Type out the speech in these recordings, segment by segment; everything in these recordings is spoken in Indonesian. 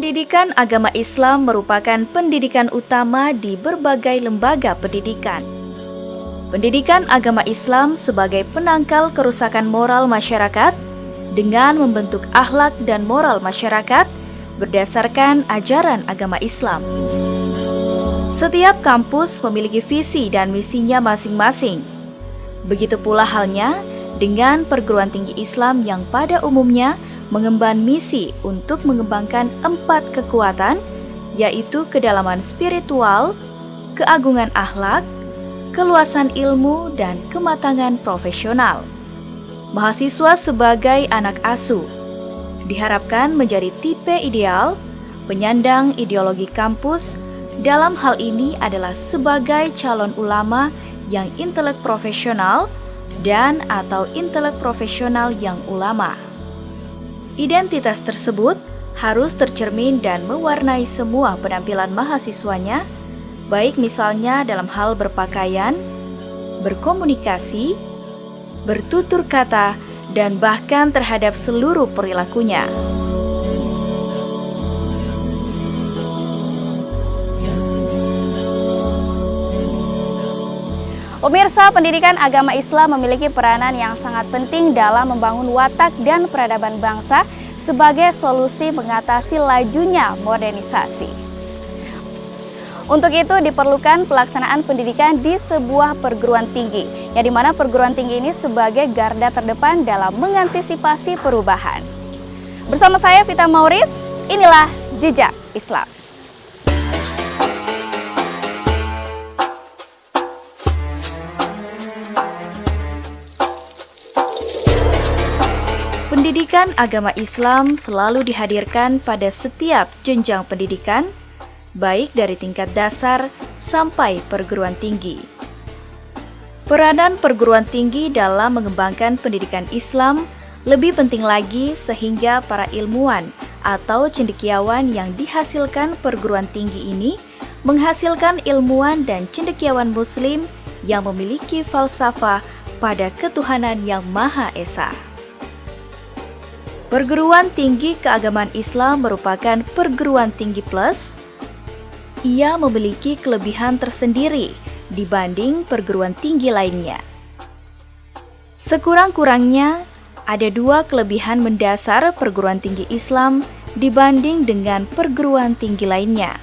Pendidikan agama Islam merupakan pendidikan utama di berbagai lembaga pendidikan. Pendidikan agama Islam sebagai penangkal kerusakan moral masyarakat dengan membentuk akhlak dan moral masyarakat berdasarkan ajaran agama Islam. Setiap kampus memiliki visi dan misinya masing-masing. Begitu pula halnya dengan perguruan tinggi Islam yang pada umumnya mengemban misi untuk mengembangkan 4 kekuatan, yaitu kedalaman spiritual, keagungan akhlak, keluasan ilmu, dan kematangan profesional. Mahasiswa sebagai anak asuh diharapkan menjadi tipe ideal, penyandang ideologi kampus. Dalam hal ini adalah sebagai calon ulama yang intelek profesional dan atau intelek profesional yang ulama. Identitas tersebut harus tercermin dan mewarnai semua penampilan mahasiswanya, baik misalnya dalam hal berpakaian, berkomunikasi, bertutur kata, dan bahkan terhadap seluruh perilakunya. Pemirsa, pendidikan agama Islam memiliki peranan yang sangat penting dalam membangun watak dan peradaban bangsa sebagai solusi mengatasi lajunya modernisasi. Untuk itu diperlukan pelaksanaan pendidikan di sebuah perguruan tinggi, yang dimana perguruan tinggi ini sebagai garda terdepan dalam mengantisipasi perubahan. Bersama saya Vita Mauris, inilah Jejak Islam. Pendidikan agama Islam selalu dihadirkan pada setiap jenjang pendidikan, baik dari tingkat dasar sampai perguruan tinggi. Peranan perguruan tinggi dalam mengembangkan pendidikan Islam lebih penting lagi sehingga para ilmuwan atau cendekiawan yang dihasilkan perguruan tinggi ini menghasilkan ilmuwan dan cendekiawan Muslim yang memiliki falsafah pada ketuhanan yang Maha Esa. Perguruan tinggi keagamaan Islam merupakan perguruan tinggi plus. Ia memiliki kelebihan tersendiri dibanding perguruan tinggi lainnya. Sekurang-kurangnya, ada 2 kelebihan mendasar perguruan tinggi Islam dibanding dengan perguruan tinggi lainnya.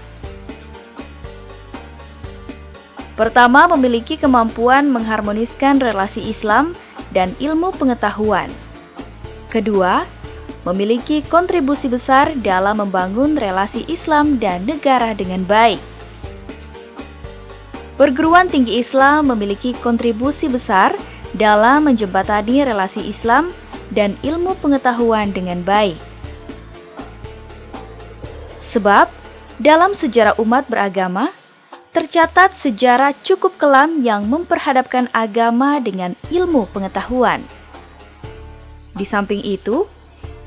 Pertama, memiliki kemampuan mengharmoniskan relasi Islam dan ilmu pengetahuan. Kedua, memiliki kontribusi besar dalam membangun relasi Islam dan negara dengan baik. Perguruan tinggi Islam memiliki kontribusi besar dalam menjembatani relasi Islam dan ilmu pengetahuan dengan baik. Sebab, dalam sejarah umat beragama, tercatat sejarah cukup kelam yang memperhadapkan agama dengan ilmu pengetahuan. Di samping itu,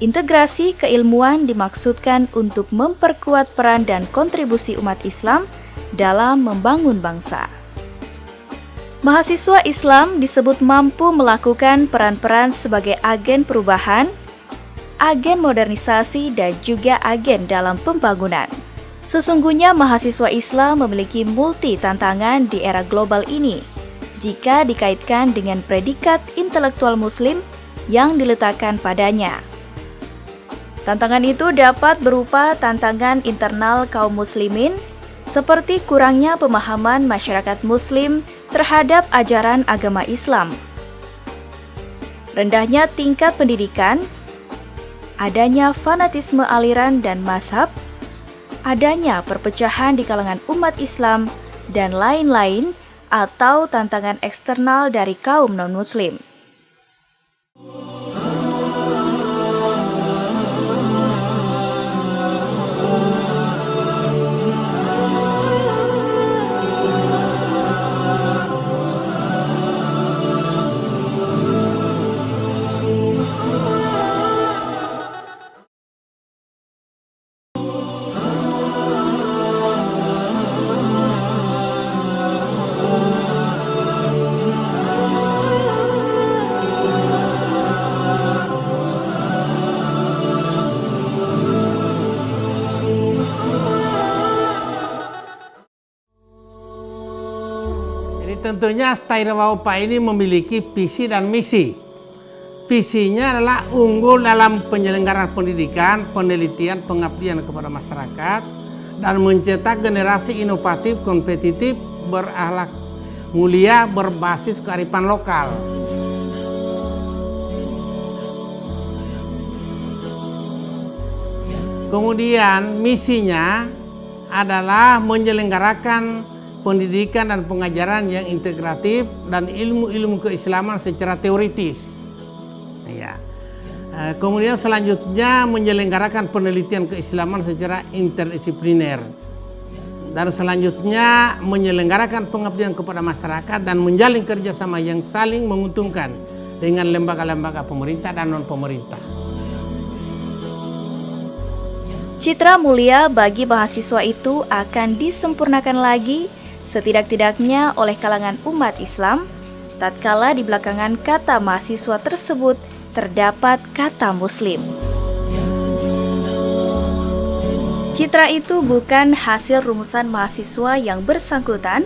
integrasi keilmuan dimaksudkan untuk memperkuat peran dan kontribusi umat Islam dalam membangun bangsa. Mahasiswa Islam disebut mampu melakukan peran-peran sebagai agen perubahan, agen modernisasi, dan juga agen dalam pembangunan. Sesungguhnya mahasiswa Islam memiliki multi tantangan di era global ini jika dikaitkan dengan predikat intelektual Muslim yang diletakkan padanya. Tantangan itu dapat berupa tantangan internal kaum muslimin, seperti kurangnya pemahaman masyarakat muslim terhadap ajaran agama Islam, rendahnya tingkat pendidikan, adanya fanatisme aliran dan mazhab, adanya perpecahan di kalangan umat Islam, dan lain-lain, atau tantangan eksternal dari kaum non-muslim. tentunya Stairawaupa ini memiliki visi dan misi. Visinya adalah unggul dalam penyelenggaraan pendidikan, penelitian, pengabdian kepada masyarakat, dan mencetak generasi inovatif, kompetitif, berakhlak mulia, berbasis kearifan lokal. Kemudian misinya adalah menyelenggarakan pendidikan dan pengajaran yang integratif dan ilmu-ilmu keislaman secara teoritis. Ya. Kemudian selanjutnya menyelenggarakan penelitian keislaman secara interdisipliner. Dan selanjutnya menyelenggarakan pengabdian kepada masyarakat dan menjalin kerjasama yang saling menguntungkan dengan lembaga-lembaga pemerintah dan non-pemerintah. Citra mulia bagi mahasiswa itu akan disempurnakan lagi setidak-tidaknya oleh kalangan umat Islam, tatkala di belakangan kata mahasiswa tersebut terdapat kata Muslim. Citra itu bukan hasil rumusan mahasiswa yang bersangkutan,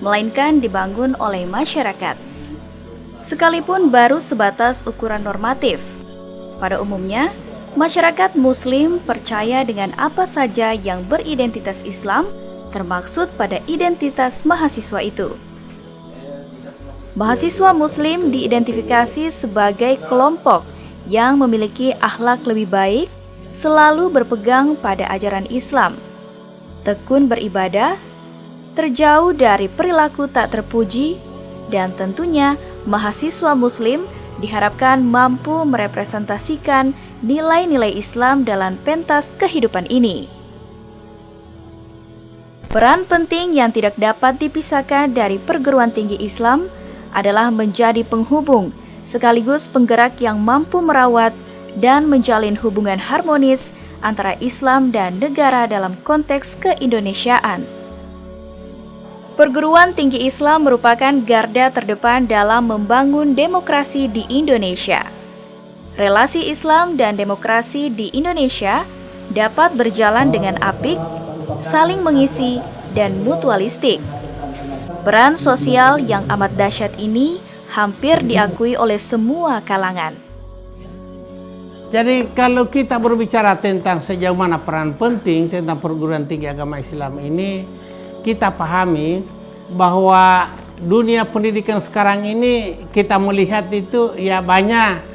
melainkan dibangun oleh masyarakat. Sekalipun baru sebatas ukuran normatif, pada umumnya, masyarakat Muslim percaya dengan apa saja yang beridentitas Islam, termaksud pada identitas mahasiswa itu. Mahasiswa Muslim diidentifikasi sebagai kelompok yang memiliki akhlak lebih baik, selalu berpegang pada ajaran Islam, tekun beribadah, terjauh dari perilaku tak terpuji, dan tentunya mahasiswa Muslim diharapkan mampu merepresentasikan nilai-nilai Islam dalam pentas kehidupan ini. Peran penting yang tidak dapat dipisahkan dari perguruan tinggi Islam adalah menjadi penghubung sekaligus penggerak yang mampu merawat dan menjalin hubungan harmonis antara Islam dan negara dalam konteks keindonesiaan. Perguruan tinggi Islam merupakan garda terdepan dalam membangun demokrasi di Indonesia. Relasi Islam dan demokrasi di Indonesia dapat berjalan dengan apik, saling mengisi, dan mutualistik. Peran sosial yang amat dahsyat ini hampir diakui oleh semua kalangan. Jadi kalau kita berbicara tentang sejauh mana peran penting tentang perguruan tinggi agama Islam ini, kita pahami bahwa dunia pendidikan sekarang ini kita melihat itu ya banyak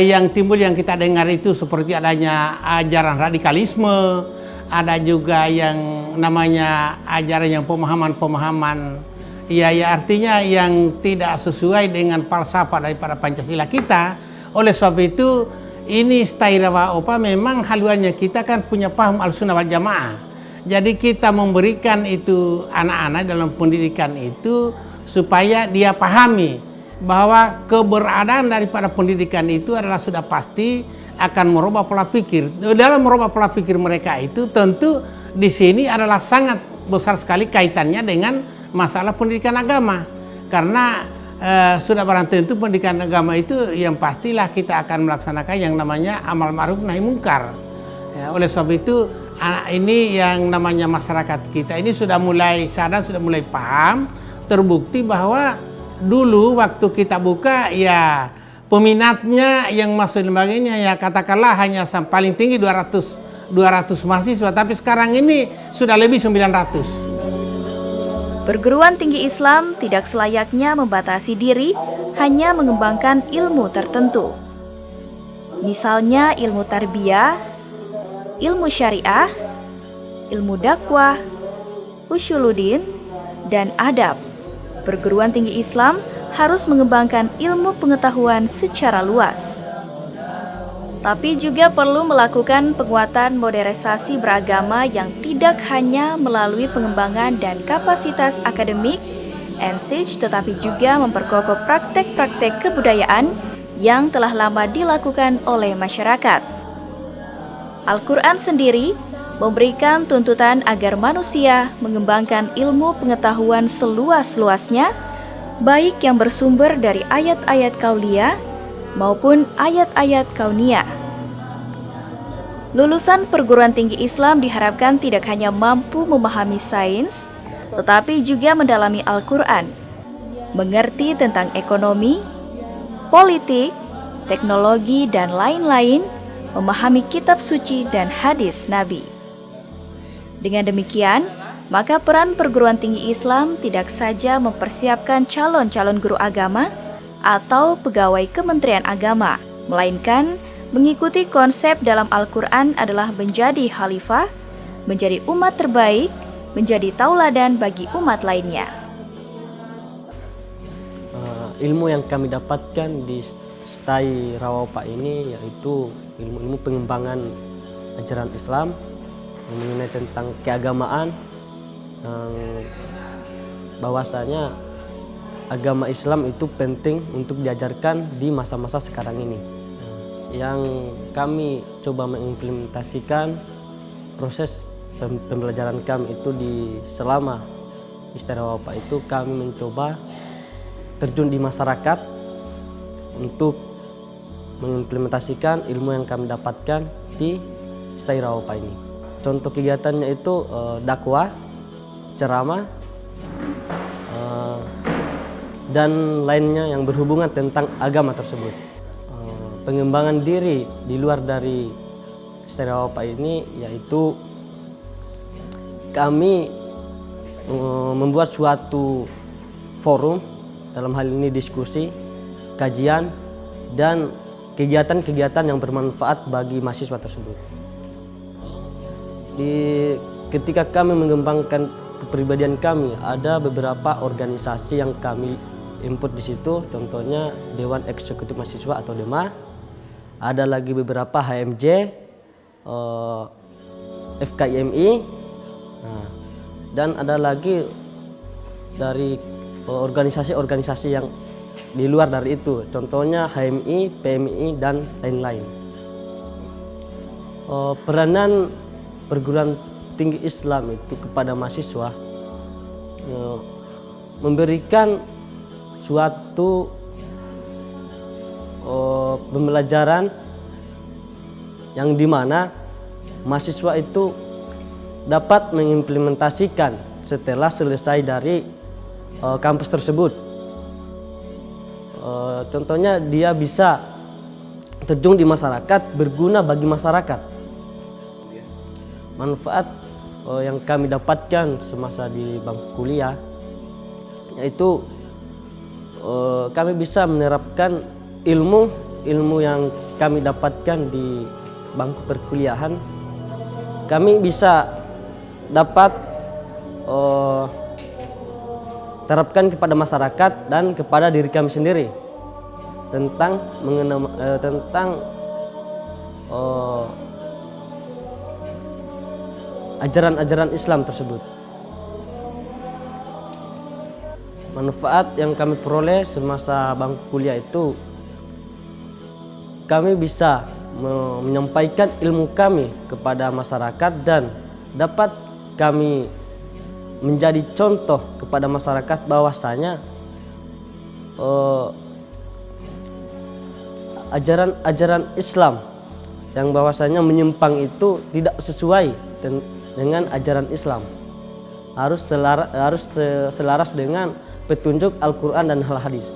yang timbul yang kita dengar itu seperti adanya ajaran radikalisme, ada juga yang namanya ajaran yang pemahaman-pemahaman ya artinya yang tidak sesuai dengan falsafah daripada Pancasila kita. Oleh sebab itu ini Stairawaupa memang haluannya kita kan punya paham Ahlussunnah wal Jamaah. Jadi kita memberikan itu anak-anak dalam pendidikan itu supaya dia pahami bahwa keberadaan daripada pendidikan itu adalah sudah pasti akan merubah pola pikir. Dalam merubah pola pikir mereka itu tentu di sini adalah sangat besar sekali kaitannya dengan masalah pendidikan agama. Karena sudah barang tentu pendidikan agama itu yang pastilah kita akan melaksanakan yang namanya amal ma'ruf nahi mungkar. Ya, oleh sebab itu ini yang namanya masyarakat kita ini sudah mulai sadar, sudah mulai paham, terbukti bahwa dulu waktu kita buka ya peminatnya yang masuk lembaganya ya katakanlah hanya paling tinggi 200 mahasiswa, tapi sekarang ini sudah lebih 900. Perguruan tinggi Islam tidak selayaknya membatasi diri hanya mengembangkan ilmu tertentu. Misalnya ilmu tarbiyah, ilmu syariah, ilmu dakwah, usyuluddin, dan adab. Perguruan tinggi Islam harus mengembangkan ilmu pengetahuan secara luas. Tapi juga perlu melakukan penguatan modernisasi beragama yang tidak hanya melalui pengembangan dan kapasitas akademik and such, tetapi juga memperkokoh praktek-praktek kebudayaan yang telah lama dilakukan oleh masyarakat. Al-Quran sendiri memberikan tuntutan agar manusia mengembangkan ilmu pengetahuan seluas-luasnya, baik yang bersumber dari ayat-ayat kauliyah maupun ayat-ayat kauniyah. Lulusan perguruan tinggi Islam diharapkan tidak hanya mampu memahami sains, tetapi juga mendalami Al-Quran, mengerti tentang ekonomi, politik, teknologi, dan lain-lain, memahami kitab suci dan hadis Nabi. Dengan demikian, maka peran perguruan tinggi Islam tidak saja mempersiapkan calon-calon guru agama atau pegawai Kementerian Agama, melainkan mengikuti konsep dalam Al-Quran adalah menjadi khalifah, menjadi umat terbaik, menjadi tauladan bagi umat lainnya. Ilmu yang kami dapatkan di STAI Rawaopa ini yaitu ilmu-ilmu pengembangan ajaran Islam mengenai tentang keagamaan, bahwasanya agama Islam itu penting untuk diajarkan di masa-masa sekarang ini. Yang kami coba mengimplementasikan proses pembelajaran kami itu selama di STAI Rawaopa itu kami mencoba terjun di masyarakat untuk mengimplementasikan ilmu yang kami dapatkan di STAI Rawaopa ini. Contoh kegiatannya itu dakwah, ceramah, dan lainnya yang berhubungan tentang agama tersebut. Pengembangan diri di luar dari STAI Rawaopa ini yaitu kami membuat suatu forum, dalam hal ini diskusi, kajian, dan kegiatan-kegiatan yang bermanfaat bagi mahasiswa tersebut. Ketika kami mengembangkan kepribadian kami, ada beberapa organisasi yang kami input di situ, contohnya Dewan Eksekutif Mahasiswa atau DEMA, ada lagi beberapa HMJ, FKIMI, dan ada lagi dari organisasi-organisasi yang di luar dari itu, contohnya HMI, PMI, dan lain-lain. Peranan perguruan tinggi Islam itu kepada mahasiswa memberikan suatu pembelajaran yang dimana mahasiswa itu dapat mengimplementasikan setelah selesai dari kampus tersebut. Contohnya dia bisa terjun di masyarakat, berguna bagi masyarakat. Manfaat yang kami dapatkan semasa di bangku kuliah yaitu kami bisa menerapkan ilmu yang kami dapatkan di bangku perkuliahan. Kami bisa dapat terapkan kepada masyarakat dan kepada diri kami sendiri tentang ajaran-ajaran Islam tersebut. Manfaat yang kami peroleh semasa bangku kuliah itu, kami bisa menyampaikan ilmu kami kepada masyarakat dan dapat kami menjadi contoh kepada masyarakat bahwasanya ajaran-ajaran Islam yang bahwasanya menyimpang itu tidak sesuai dengan ajaran Islam, harus selaras dengan petunjuk Al-Quran dan hadis.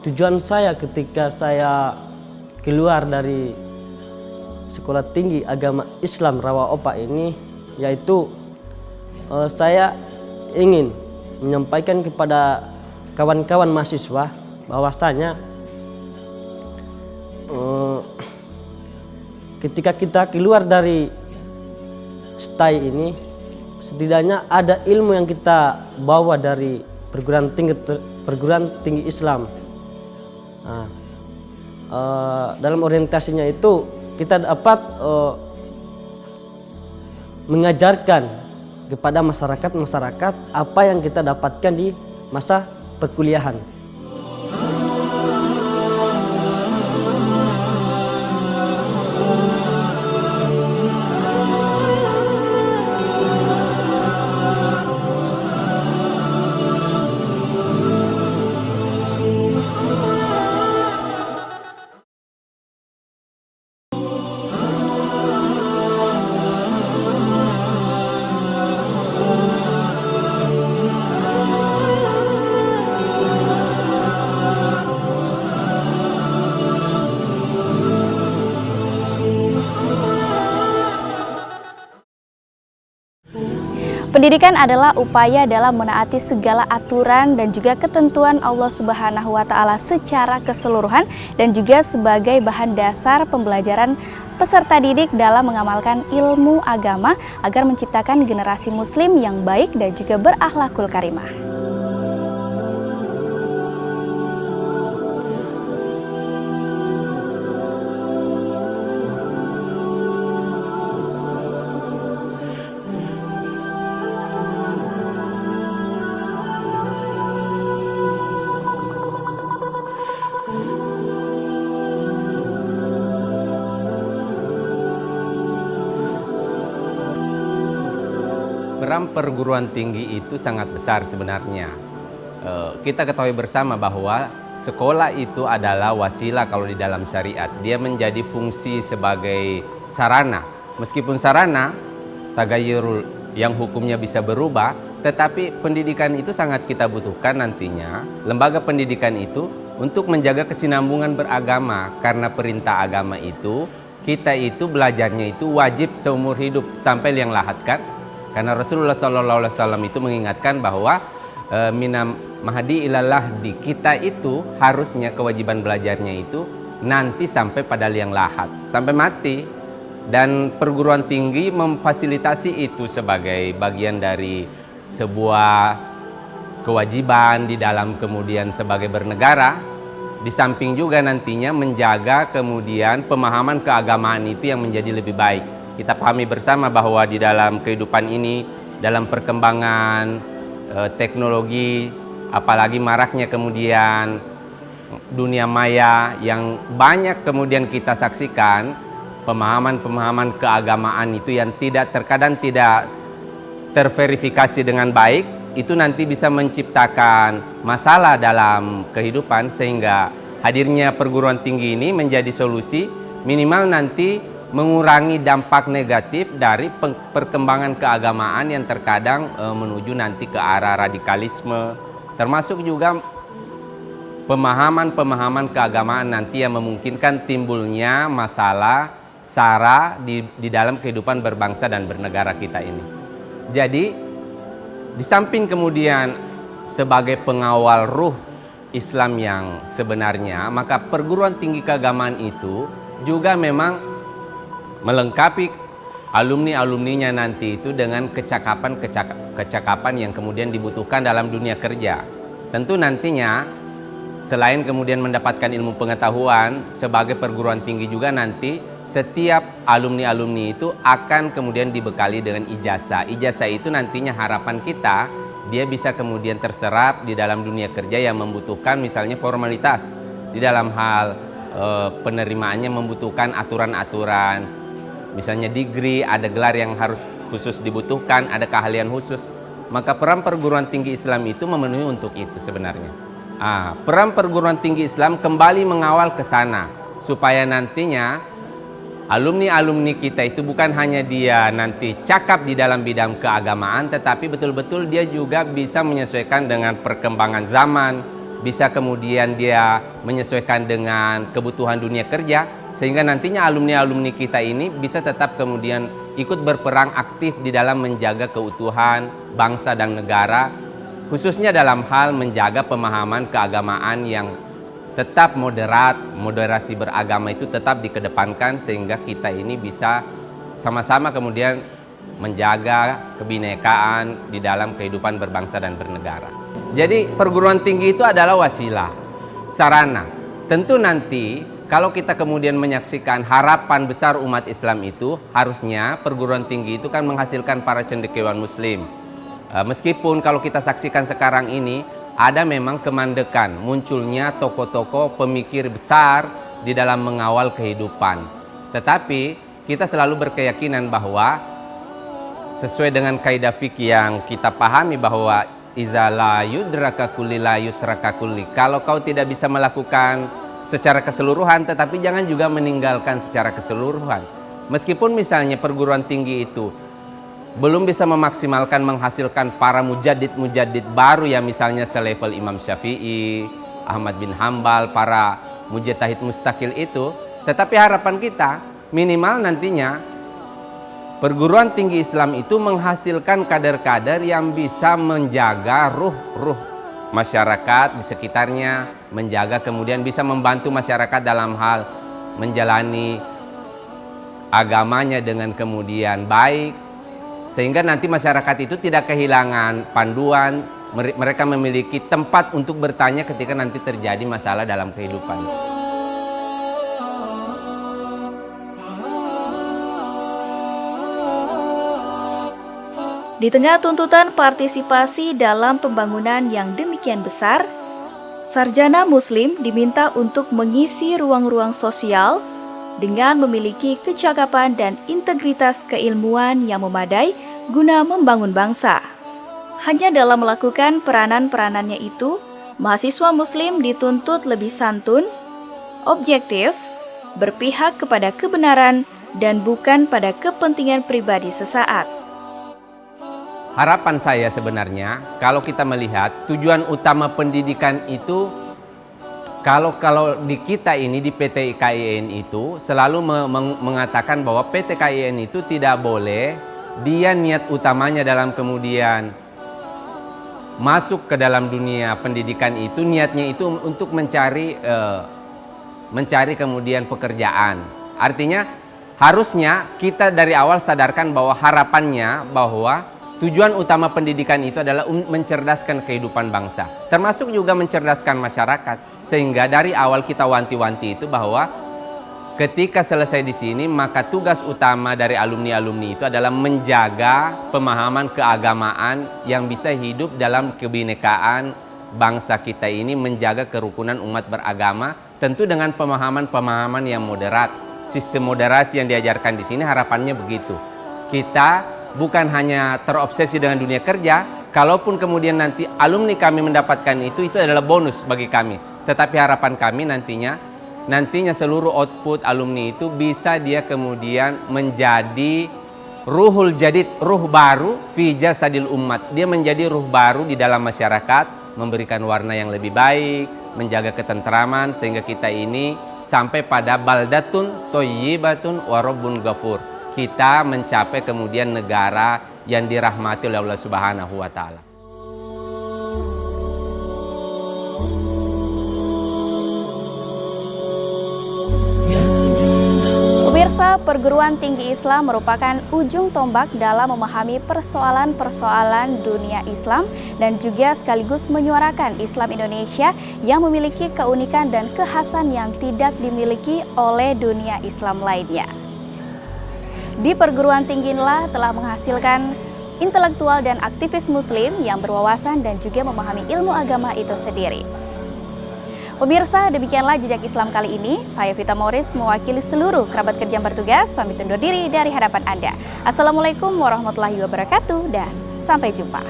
Tujuan saya ketika saya keluar dari Sekolah Tinggi Agama Islam Rawaopa ini yaitu saya ingin menyampaikan kepada kawan-kawan mahasiswa bahwasanya ketika kita keluar dari STAI ini, setidaknya ada ilmu yang kita bawa dari perguruan tinggi Islam. Dalam orientasinya itu kita dapat mengajarkan kepada masyarakat apa yang kita dapatkan di masa perkuliahan. Pendidikan adalah upaya dalam menaati segala aturan dan juga ketentuan Allah Subhanahu wa Ta'ala secara keseluruhan, dan juga sebagai bahan dasar pembelajaran peserta didik dalam mengamalkan ilmu agama agar menciptakan generasi muslim yang baik dan juga berakhlakul karimah. Peran perguruan tinggi itu sangat besar sebenarnya. Kita ketahui bersama bahwa sekolah itu adalah wasilah kalau di dalam syariat. Dia menjadi fungsi sebagai sarana. Meskipun sarana, tagayyurul yang hukumnya bisa berubah, tetapi pendidikan itu sangat kita butuhkan nantinya. Lembaga pendidikan itu untuk menjaga kesinambungan beragama. Karena perintah agama itu, kita itu belajarnya itu wajib seumur hidup sampai liang lahat kan. Karena Rasulullah SAW itu mengingatkan bahwa minam mahdi ilallah di kita itu harusnya kewajiban belajarnya itu nanti sampai pada liang lahat, sampai mati. Dan perguruan tinggi memfasilitasi itu sebagai bagian dari sebuah kewajiban di dalam kemudian sebagai bernegara. Di samping juga nantinya menjaga kemudian pemahaman keagamaan itu yang menjadi lebih baik. Kita pahami bersama bahwa di dalam kehidupan ini, dalam perkembangan teknologi, apalagi maraknya kemudian dunia maya yang banyak kemudian kita saksikan, pemahaman-pemahaman keagamaan itu yang terkadang tidak terverifikasi dengan baik, itu nanti bisa menciptakan masalah dalam kehidupan, sehingga hadirnya perguruan tinggi ini menjadi solusi minimal nanti mengurangi dampak negatif dari perkembangan keagamaan yang terkadang menuju nanti ke arah radikalisme, termasuk juga pemahaman-pemahaman keagamaan nanti yang memungkinkan timbulnya masalah SARA di dalam kehidupan berbangsa dan bernegara kita ini. Jadi di samping kemudian sebagai pengawal ruh Islam yang sebenarnya, maka perguruan tinggi keagamaan itu juga memang melengkapi alumni-alumninya nanti itu dengan kecakapan yang kemudian dibutuhkan dalam dunia kerja. Tentu nantinya selain kemudian mendapatkan ilmu pengetahuan sebagai perguruan tinggi juga nanti setiap alumni-alumni itu akan kemudian dibekali dengan ijazah. Ijazah itu nantinya harapan kita dia bisa kemudian terserap di dalam dunia kerja yang membutuhkan misalnya formalitas. Di dalam hal penerimaannya membutuhkan aturan-aturan. Misalnya degree, ada gelar yang harus khusus dibutuhkan, ada keahlian khusus. Maka peran perguruan tinggi Islam itu memenuhi untuk itu sebenarnya. Peran perguruan tinggi Islam kembali mengawal ke sana, supaya nantinya alumni-alumni kita itu bukan hanya dia nanti cakap di dalam bidang keagamaan, tetapi betul-betul dia juga bisa menyesuaikan dengan perkembangan zaman, bisa kemudian dia menyesuaikan dengan kebutuhan dunia kerja, sehingga nantinya alumni-alumni kita ini bisa tetap kemudian ikut berperang aktif di dalam menjaga keutuhan bangsa dan negara, khususnya dalam hal menjaga pemahaman keagamaan yang tetap moderat, moderasi beragama itu tetap dikedepankan, sehingga kita ini bisa sama-sama kemudian menjaga kebinekaan di dalam kehidupan berbangsa dan bernegara. Jadi perguruan tinggi itu adalah wasilah, sarana. Tentu nanti kalau kita kemudian menyaksikan harapan besar umat Islam itu, harusnya perguruan tinggi itu kan menghasilkan para cendekiawan muslim. Meskipun kalau kita saksikan sekarang ini, ada memang kemandekan, munculnya tokoh-tokoh pemikir besar di dalam mengawal kehidupan. Tetapi kita selalu berkeyakinan bahwa sesuai dengan kaidah fikih yang kita pahami bahwa iza la yudraka kulli la yutraka kulli. Kalau kau tidak bisa melakukan secara keseluruhan, tetapi jangan juga meninggalkan secara keseluruhan. Meskipun misalnya perguruan tinggi itu belum bisa memaksimalkan menghasilkan para mujaddid baru ya, misalnya selevel Imam Syafi'i, Ahmad bin Hambal, para mujtahid mustaqil itu, tetapi harapan kita minimal nantinya perguruan tinggi Islam itu menghasilkan kader-kader yang bisa menjaga ruh masyarakat di sekitarnya, menjaga kemudian bisa membantu masyarakat dalam hal menjalani agamanya dengan kemudian baik, sehingga nanti masyarakat itu tidak kehilangan panduan, mereka memiliki tempat untuk bertanya ketika nanti terjadi masalah dalam kehidupan. Di tengah tuntutan partisipasi dalam pembangunan yang demikian besar, sarjana Muslim diminta untuk mengisi ruang-ruang sosial dengan memiliki kecakapan dan integritas keilmuan yang memadai guna membangun bangsa. Hanya dalam melakukan peranan-peranannya itu, mahasiswa Muslim dituntut lebih santun, objektif, berpihak kepada kebenaran, dan bukan pada kepentingan pribadi sesaat. Harapan saya sebenarnya, kalau kita melihat tujuan utama pendidikan itu, kalau di kita ini di PT KIN itu selalu mengatakan bahwa PT KIN itu tidak boleh, dia niat utamanya dalam kemudian masuk ke dalam dunia pendidikan itu, niatnya itu untuk mencari kemudian pekerjaan. Artinya harusnya kita dari awal sadarkan bahwa harapannya bahwa tujuan utama pendidikan itu adalah mencerdaskan kehidupan bangsa, termasuk juga mencerdaskan masyarakat. Sehingga dari awal kita wanti-wanti itu bahwa ketika selesai di sini, maka tugas utama dari alumni-alumni itu adalah menjaga pemahaman keagamaan yang bisa hidup dalam kebinekaan bangsa kita ini, menjaga kerukunan umat beragama, tentu dengan pemahaman-pemahaman yang moderat. Sistem moderasi yang diajarkan di sini harapannya begitu. Kita bukan hanya terobsesi dengan dunia kerja, kalaupun kemudian nanti alumni kami mendapatkan itu adalah bonus bagi kami. Tetapi harapan kami nantinya seluruh output alumni itu bisa dia kemudian menjadi ruhul jadid, ruh baru fi jasadil umat. Dia menjadi ruh baru di dalam masyarakat, memberikan warna yang lebih baik, menjaga ketentraman, sehingga kita ini sampai pada baldatun thayyibatun wa rabbun ghafur. Kita mencapai kemudian negara yang dirahmati oleh Allah Subhanahu wa Ta'ala. Pemirsa, perguruan tinggi Islam merupakan ujung tombak dalam memahami persoalan-persoalan dunia Islam dan juga sekaligus menyuarakan Islam Indonesia yang memiliki keunikan dan kekhasan yang tidak dimiliki oleh dunia Islam lainnya. Di perguruan tinggi inilah telah menghasilkan intelektual dan aktivis Muslim yang berwawasan dan juga memahami ilmu agama itu sendiri. Pemirsa, demikianlah Jejak Islam kali ini. Saya Vita Mauris mewakili seluruh kerabat kerja yang bertugas pamit undur diri dari hadapan Anda. Assalamualaikum warahmatullahi wabarakatuh dan sampai jumpa.